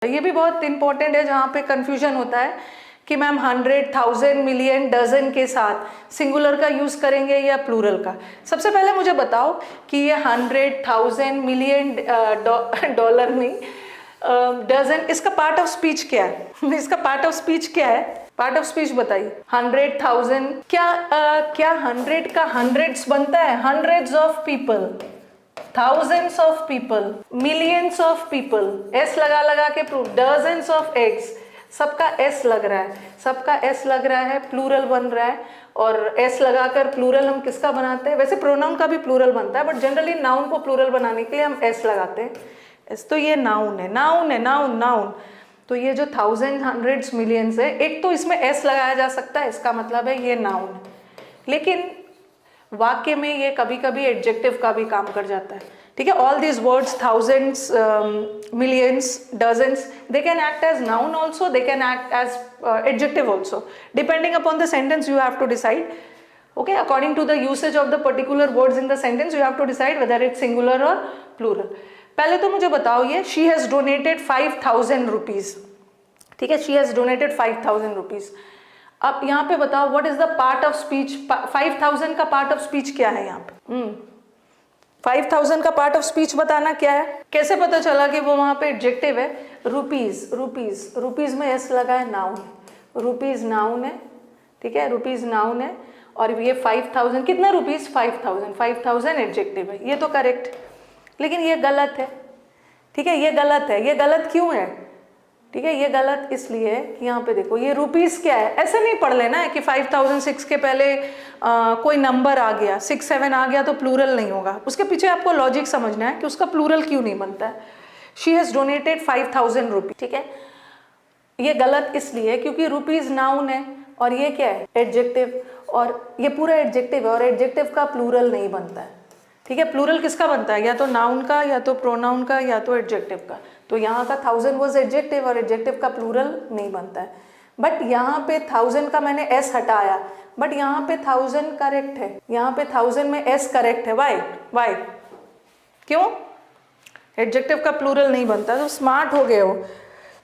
ये भी बहुत इंपॉर्टेंट है, जहाँ पे कंफ्यूजन होता है कि मैम 100, 1000, मिलियन, डजन के साथ सिंगुलर का यूज करेंगे या प्लूरल का। सबसे पहले मुझे बताओ कि ये 100, 1000, मिलियन, डॉलर नहीं, डजन, इसका पार्ट ऑफ स्पीच क्या है? इसका पार्ट ऑफ स्पीच क्या है? पार्ट ऑफ स्पीच बताइए। 100, 1000, क्या 100 का हंड्रेड्स बनता है? Hundreds of people, thousands of people, millions of people, s लगा लगा के प्रूव, dozens of eggs, सबका s लग रहा है, सबका s लग रहा है, प्लूरल बन रहा है। और s लगाकर प्लूरल हम किसका बनाते हैं? वैसे प्रोनाउन का भी प्लूरल बनता है, बट जनरली नाउन को प्लूरल बनाने के लिए हम s लगाते हैं। s तो ये नाउन है, नाउन है, नाउन नाउन। तो ये जो थाउजेंड, हंड्रेड्स, मिलियंस है, एक तो इसमें s लगाया जा सकता है, इसका मतलब है ये नाउन है। लेकिन वाक्य में ये कभी कभी एडजेक्टिव का भी काम कर जाता है, ठीक है। All these words, thousands, millions, dozens, they can act as noun also, they can act as adjective also, depending upon the sentence you have to decide, okay, according to the usage of the particular words in the sentence you have to decide whether it's singular or plural। पहले तो मुझे बताओ, ये she has donated 5000 rupees, ठीक है, she has donated 5000 rupees। अब यहाँ पे बताओ what is the part of speech? 5000 का पार्ट ऑफ स्पीच क्या है यहाँ पे? 5000 का पार्ट ऑफ स्पीच बताना क्या है? कैसे पता चला कि वो वहाँ पे एडजेक्टिव है? रुपीज, रुपीज, रुपीज में एस लगा है, नाउन है, रुपीज नाउन है, ठीक है, रुपीज नाउन है। और ये 5000, कितना रुपीज? 5000, 5000 एडजेक्टिव है, ये तो करेक्ट। लेकिन ये गलत है, ठीक है, ये गलत है। ये गलत क्यों है? ठीक है, ये गलत इसलिए कि यहाँ पे देखो, ये रुपीस क्या है? ऐसे नहीं पढ़ लेना है कि 5006 के पहले कोई नंबर आ गया, 6, 7 आ गया तो प्लूरल नहीं होगा। उसके पीछे आपको लॉजिक समझना है कि उसका प्लूरल क्यों नहीं बनता है। शी हैज डोनेटेड 5000 रुपीज, ठीक है, ये गलत इसलिए क्योंकि रुपीज नाउन है और ये क्या है? एडजेक्टिव, और ये पूरा एडजेक्टिव है और एडजेक्टिव का प्लूरल नहीं बनता है, ठीक है। प्लूरल किसका बनता है? या तो नाउन का, या तो प्रोनाउन का, या तो एडजेक्टिव का। तो यहाँ का 1000 वाज एडजेक्टिव और एडजेक्टिव का प्लूरल नहीं बनता है। बट यहाँ पे 1000 का मैंने s हटाया, बट यहाँ पे 1000 करेक्ट है, यहाँ पे 1000 में s करेक्ट है। वाई क्यों? एडजेक्टिव का प्लूरल नहीं बनता। तो स्मार्ट हो गए हो,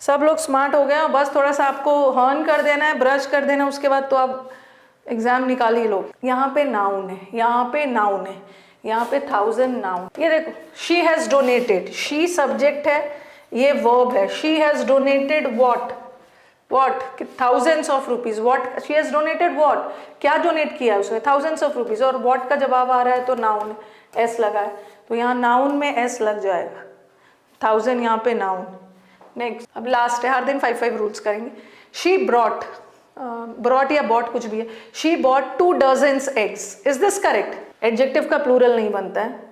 सब लोग स्मार्ट हो गए हो, बस थोड़ा सा आपको हर्न कर देना है, ब्रश कर देना, उसके बाद तो आप एग्जाम निकाल ही लो। यहाँ पे नाउन है, यहाँ पे नाउन है, यहाँ पे 1000 नाउन। ये देखो, she has donated, she subject है, ये वर्ब है। She has donated what? Thousands of rupees. What? She has donated what? क्या डोनेट किया उसने? Thousands of rupees. और व्हाट का जवाब आ रहा है तो नाउन, एस लगा है, तो यहाँ नाउन में एस लग जाएगा। 1000 यहाँ पे नाउन। नेक्स्ट, अब लास्ट है, हर दिन 5 रूल्स करेंगे। शी ब्रॉट, ब्रॉट या बॉट कुछ भी है। She bought 2 dozens eggs. Is this correct? Adjective का प्लूरल नहीं बनता है।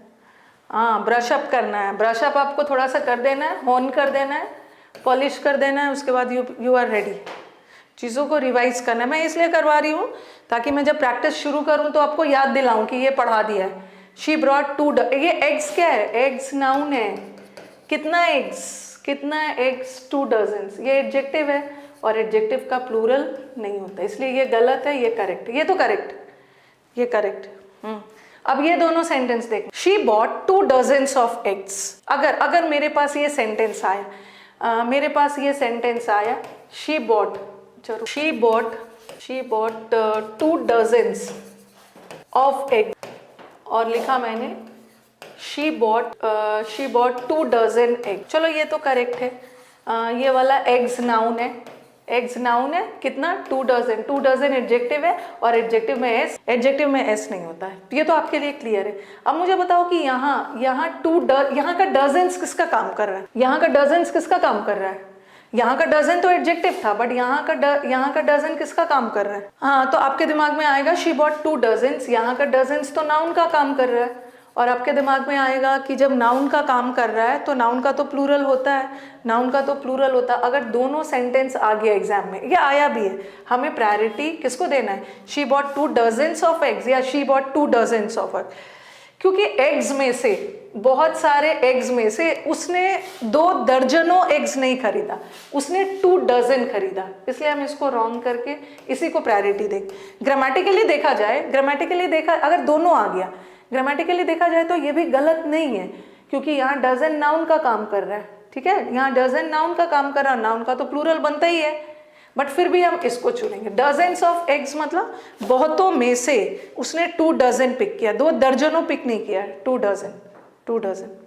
हाँ, ब्रश अप करना है, ब्रश अप आपको थोड़ा सा कर देना है, होन कर देना है, पॉलिश कर देना है, उसके बाद यू आर रेडी। चीज़ों को रिवाइज करना है। मैं इसलिए करवा रही हूँ ताकि मैं जब प्रैक्टिस शुरू करूँ तो आपको याद दिलाऊँ कि ये पढ़ा दिया है। शी ब्रॉट 2, ये एग्स क्या है? एग्स नाउन है। कितना एग्स? कितना एग्स? 2 डजन्स। ये एडजेक्टिव है और एडजेक्टिव का प्लूरल नहीं होता, इसलिए ये गलत है, ये करेक्ट। ये तो करेक्ट, ये करेक्ट। अब ये दोनों सेंटेंस देख। She bought 2 dozens of eggs. अगर मेरे पास ये सेंटेंस आया, मेरे पास ये सेंटेंस आया, शी बॉट, चलो, she bought 2 dozens of egg, और लिखा मैंने शी बॉट 2 डजन एग। चलो, ये तो करेक्ट है। ये वाला एग्स नाउन है, एग्स नाउन है। कितना? 2 डजन। 2 डजन एडजेक्टिव है और एडजेक्टिव में एस नहीं होता है। ये तो आपके लिए क्लियर है। अब मुझे बताओ कि यहाँ का डजन्स किसका काम कर रहा है? यहाँ का डजन्स किसका काम कर रहा है? यहाँ का डजन तो एडजेक्टिव था, बट यहाँ का डजन किसका काम कर रहा है? हाँ, तो आपके दिमाग में आएगा शी बॉट 2 डजन्स, यहाँ का डजन्स तो नाउन का काम कर रहा है। और आपके दिमाग में आएगा कि जब नाउन का काम कर रहा है तो नाउन का तो प्लूरल होता है, नाउन का तो प्लूरल होता है। अगर दोनों सेंटेंस आ गया एग्जाम में, ये आया भी है, हमें प्रायोरिटी किसको देना है? She bought 2 dozens of eggs या she bought 2 dozens of eggs, क्योंकि एग्स में से, बहुत सारे एग्स में से उसने 2 दर्जनों एग्स नहीं खरीदा, उसने 2 डजन खरीदा, इसलिए हम इसको रॉन्ग करके इसी को प्रायोरिटी देंगे। ग्रामेटिकली देखा जाए, अगर दोनों आ गया, ग्रामेटिकली देखा जाए तो ये भी गलत नहीं है, क्योंकि यहाँ डजन नाउन का काम कर रहा है, ठीक है, यहाँ डजन नाउन का काम कर रहा, नाउन का तो प्लूरल बनता ही है, बट फिर भी हम इसको चुनेंगे। डजन्स ऑफ एग्स मतलब बहुतों में से उसने 2 डजन पिक किया, 2 दर्जनों पिक नहीं किया, 2 डजन, 2 डजन।